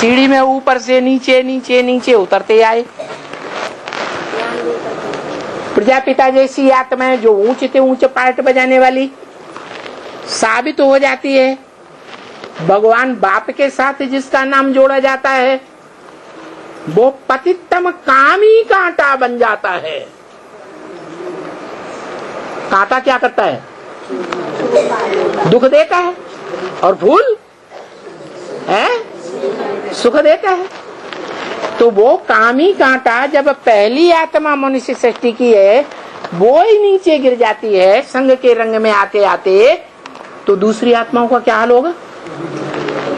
सीढ़ी में ऊपर से नीचे नीचे नीचे उतरते आए। प्रजापिता जैसी आत्माएं जो ऊंचे से ऊंचे पार्ट बजाने वाली साबित हो जाती है। भगवान बाप के साथ जिसका नाम जोड़ा जाता है वो पतितम कामी कांटा बन जाता है। कांटा क्या करता है? दुख देता है। और फूल है सुख देता है। तो वो कामी कांटा जब पहली आत्मा मनुष्य सृष्टि की है वो ही नीचे गिर जाती है संग के रंग में आते आते, तो दूसरी आत्माओं का क्या हाल होगा?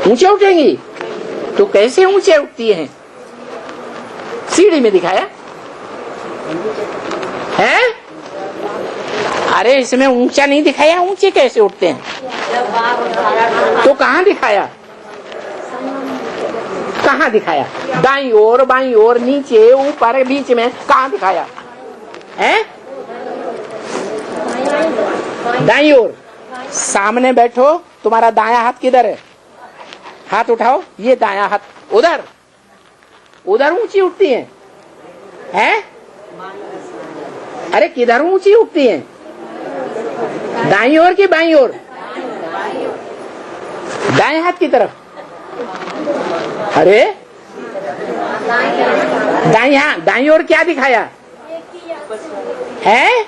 ऊंचे उठेंगी। तो कैसे ऊंचे उठती हैं? सीढ़ी में दिखाया है। अरे इसमें ऊंचा नहीं दिखाया, ऊंचे कैसे उठते हैं? तो कहाँ दिखाया? कहाँ दिखाया? दाईं ओर बाईं ओर नीचे ऊपर बीच में कहाँ दिखाया है? दाईं ओर। सामने बैठो, तुम्हारा दायां हाथ किधर है? हाथ उठाओ, ये दायां हाथ उधर उधर ऊंची उठती है? अरे किधर ऊंची उठती है? दाईं ओर की बाईं ओर? दाएं हाथ की तरफ। अरे दाईं ओर क्या दिखाया है?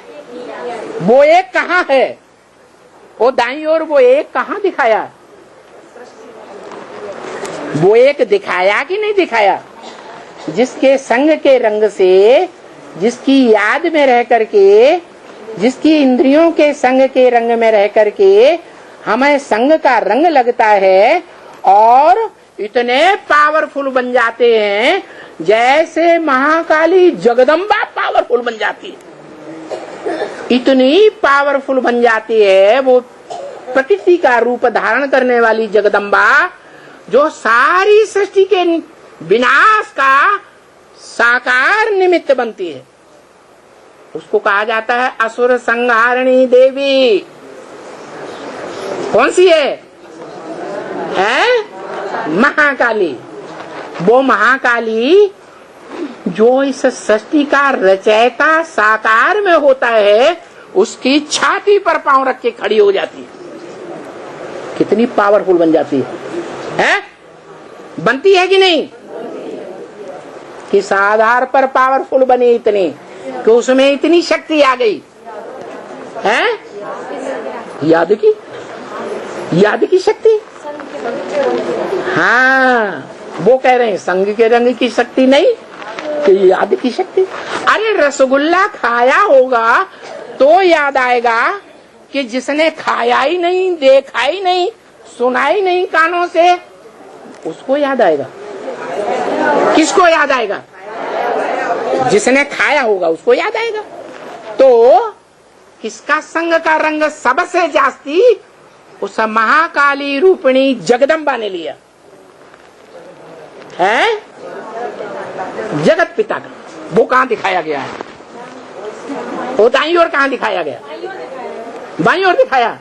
वो एक कहाँ है? वो दाईं ओर वो एक कहाँ दिखाया? वो एक दिखाया कि नहीं दिखाया? जिसके संग के रंग से, जिसकी याद में रह करके, जिसकी इंद्रियों के संग के रंग में रह करके हमें संग का रंग लगता है और इतने पावरफुल बन जाते हैं जैसे महाकाली जगदम्बा पावरफुल बन जाती है। इतनी पावरफुल बन जाती है वो प्रकृति का रूप धारण करने वाली जगदम्बा, जो सारी सृष्टि के विनाश का साकार निमित्त बनती है। उसको कहा जाता है असुर संहारिणी देवी। कौन सी है? महाकाली। वो महाकाली जो इस सृष्टि का रचयिता साकार में होता है, उसकी छाती पर पांव रख के खड़ी हो जाती है। कितनी पावरफुल बन जाती है? बनती है कि नहीं? किस आधार पर पावरफुल बनी? इतनी कि उसमें इतनी शक्ति आ गई है। याद की शक्ति। हाँ, वो कह रहे हैं संग के रंग की शक्ति नहीं कि याद की शक्ति। अरे रसगुल्ला खाया होगा तो याद आएगा कि जिसने खाया ही नहीं, देखा ही नहीं, सुना ही नहीं कानों से, उसको याद आएगा। किसको याद आएगा? जिसने खाया होगा उसको याद आएगा। तो किसका संग का रंग सबसे जास्ती? उस महाकाली रूपिणी जगदम्बा ने लिया है। जगत पिता का वो कहाँ दिखाया गया है? वो दाईं ओर कहाँ दिखाया गया? बाईं ओर दिखाया।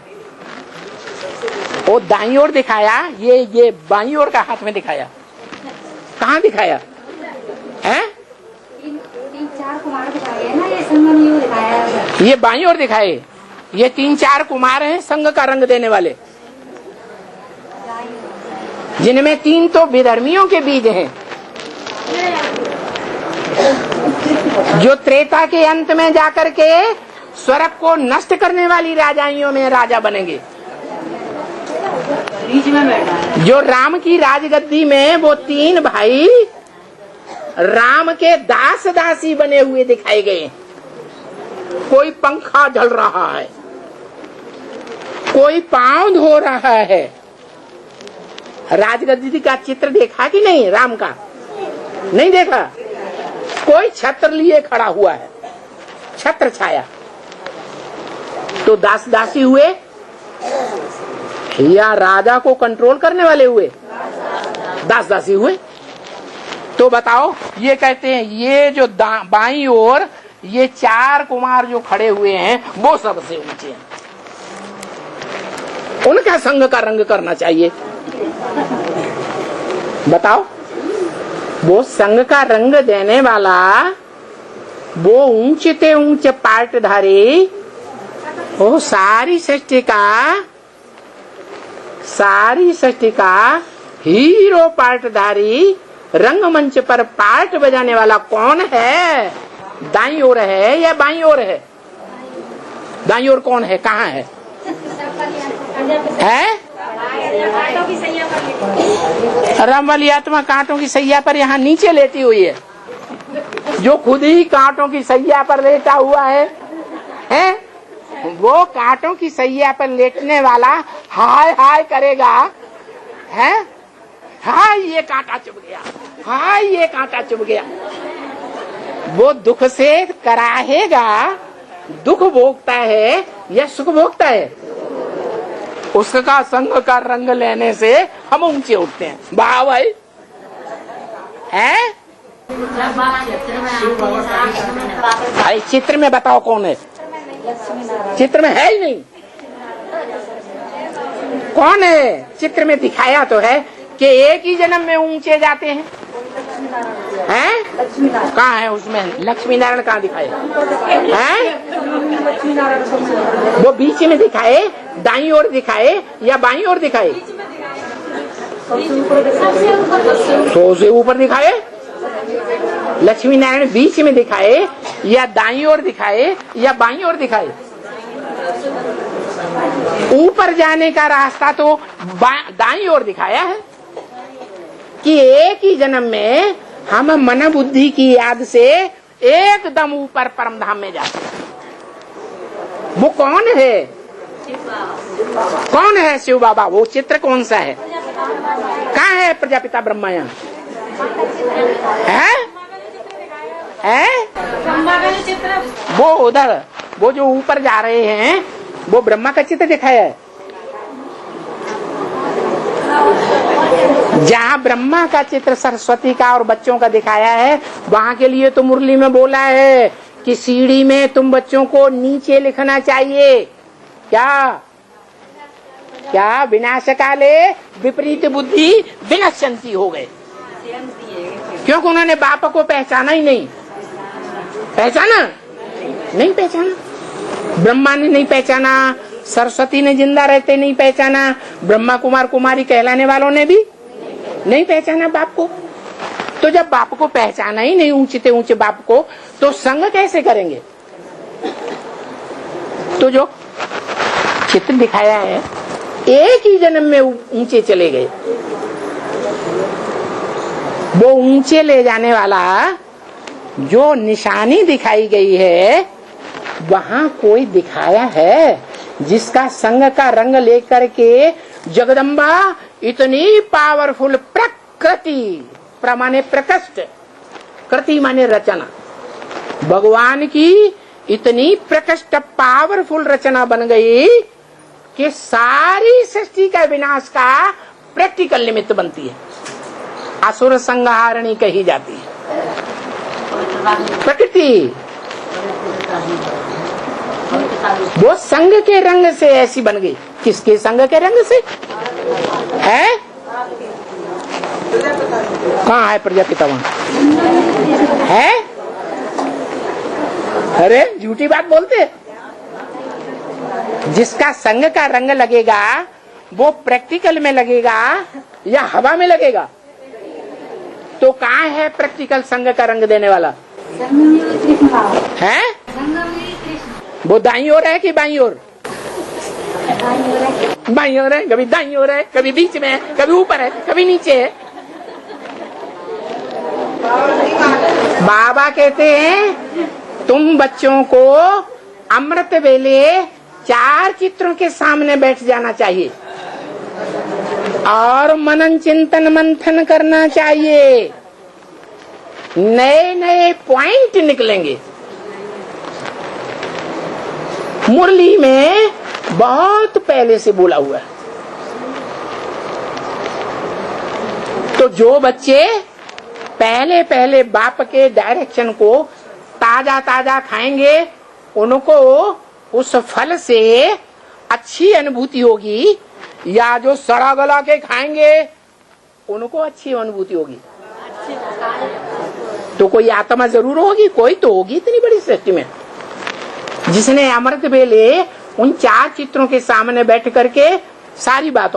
वो दाईं ओर दिखाया, ये बाईं ओर का हाथ में दिखाया। कहाँ दिखाया है? ये बाईं ओर दिखाए। ये 3-4 कुमार हैं संग का रंग देने वाले, जिनमें 3 तो विधर्मियों के बीज हैं, जो त्रेता के अंत में जाकर के स्वर्ग को नष्ट करने वाली राजाइयों में राजा बनेंगे। जो राम की राजगद्दी में वो 3 भाई राम के दास दासी बने हुए दिखाए गए। कोई पंखा झल रहा है, कोई पांव धो रहा है। राजगद्दी का चित्र देखा कि नहीं? राम का नहीं देखा? कोई छत्र लिए खड़ा हुआ है, छत्र छाया। तो दास दासी हुए या राजा को कंट्रोल करने वाले हुए? दास दासी हुए। तो बताओ, ये कहते हैं ये जो बाईं ओर ये 4 कुमार जो खड़े हुए हैं वो सबसे ऊंचे हैं। उनका संग का रंग करना चाहिए। बताओ वो संग का रंग देने वाला, वो ऊंचे ते ऊंचे पार्टधारी, वो सारी सृष्टि का हीरो पार्टधारी, रंगमंच पर पार्ट बजाने वाला कौन है? दाईं ओर है या बाईं ओर है? दाईं ओर कौन है? कहाँ है? रम वाली आत्मा कांटों की सैया पर यहाँ नीचे लेटी हुई है, जो खुद ही कांटों की सैया पर लेटा हुआ है? वो कांटों की सैया पर लेटने वाला हाय हाय करेगा, है? हाय ये कांटा चुभ गया, हाय ये कांटा चुभ गया। वो दुख से कराहेगा, दुख भोगता है या सुख भोगता है? उसका संग का रंग लेने से हम ऊंचे उठते हैं। वाह भाई, है? अरे चित्र में बताओ कौन है? चित्र में है ही नहीं। कौन है? चित्र में दिखाया तो है कि एक ही जन्म में ऊंचे जाते हैं। कहाँ है उसमें? लक्ष्मी नारायण कहाँ दिखाए हैं? वो बीच में दिखाए, दाईं ओर दिखाए या बाईं ओर दिखाए? 100 से ऊपर दिखाए। लक्ष्मी नारायण बीच में दिखाए या दाईं ओर दिखाए या बाईं ओर दिखाए? ऊपर जाने का रास्ता तो दाईं ओर दिखाया है कि एक ही जन्म में हम मन बुद्धि की याद से एकदम ऊपर परम धाम में जाते हैं। वो कौन है? कौन है? शिव बाबा। वो चित्र कौन सा है? कहाँ है प्रजापिता ब्रह्मा? यहाँ है? वो उधर, वो जो ऊपर जा रहे हैं, वो ब्रह्मा का चित्र दिखाया है। जहाँ ब्रह्मा का चित्र सरस्वती का और बच्चों का दिखाया है, वहाँ के लिए तो मुरली में बोला है कि सीढ़ी में तुम बच्चों को नीचे लिखना चाहिए। क्या विनाश काले विपरीत बुद्धि विनश्यन्ति हो गए, क्योंकि उन्होंने बाप को पहचाना ही नहीं। नहीं पहचाना। ब्रह्मा ने नहीं पहचाना, सरस्वती ने जिंदा रहते नहीं पहचाना, ब्रह्मा कुमार कुमारी कहलाने वालों ने भी नहीं पहचाना बाप को। तो जब बाप को पहचाना ही नहीं, ऊंचे ऊंचे बाप को, तो संग कैसे करेंगे? तो जो चित्र दिखाया है, एक ही जन्म में ऊंचे चले गए। वो ऊंचे ले जाने वाला जो निशानी दिखाई गई है, वहाँ कोई दिखाया है जिसका संग का रंग लेकर के जगदम्बा इतनी पावरफुल प्रकृति, प्रमाने प्रकृष्ट, कृति माने रचना, भगवान की इतनी प्रकृष्ट पावरफुल रचना बन गई कि सारी सृष्टि का विनाश का प्रैक्टिकल निमित्त बनती है। असुर संहारणी कही जाती है प्रकृति। वो संग के रंग से ऐसी बन गई। किसके संग के रंग से है? कहाँ है प्रजापिता? वहाँ है? अरे झूठी बात बोलते। जिसका संग का रंग लगेगा वो प्रैक्टिकल में लगेगा या हवा में लगेगा? तो कहाँ है प्रैक्टिकल संग का रंग देने वाला? है? वो दाईं ओर है कि बाईं ओर? बाईं ओर है, कभी दाईं ओर है, कभी बीच में है, कभी ऊपर है, कभी नीचे है। बाबा कहते हैं तुम बच्चों को अमृत वेले 4 चित्रों के सामने बैठ जाना चाहिए और मनन चिंतन मंथन करना चाहिए। नए नए पॉइंट निकलेंगे। मुरली में बहुत पहले से बोला हुआ है। तो जो बच्चे पहले पहले बाप के डायरेक्शन को ताजा ताजा खाएंगे, उनको उस फल से अच्छी अनुभूति होगी, या जो सड़ा गला के खाएंगे उनको अच्छी अनुभूति होगी। तो कोई आत्मा जरूर होगी, कोई तो होगी इतनी बड़ी सृष्टि में, जिसने अमृत बेले उन 4 चित्रों के सामने बैठ करके सारी बातों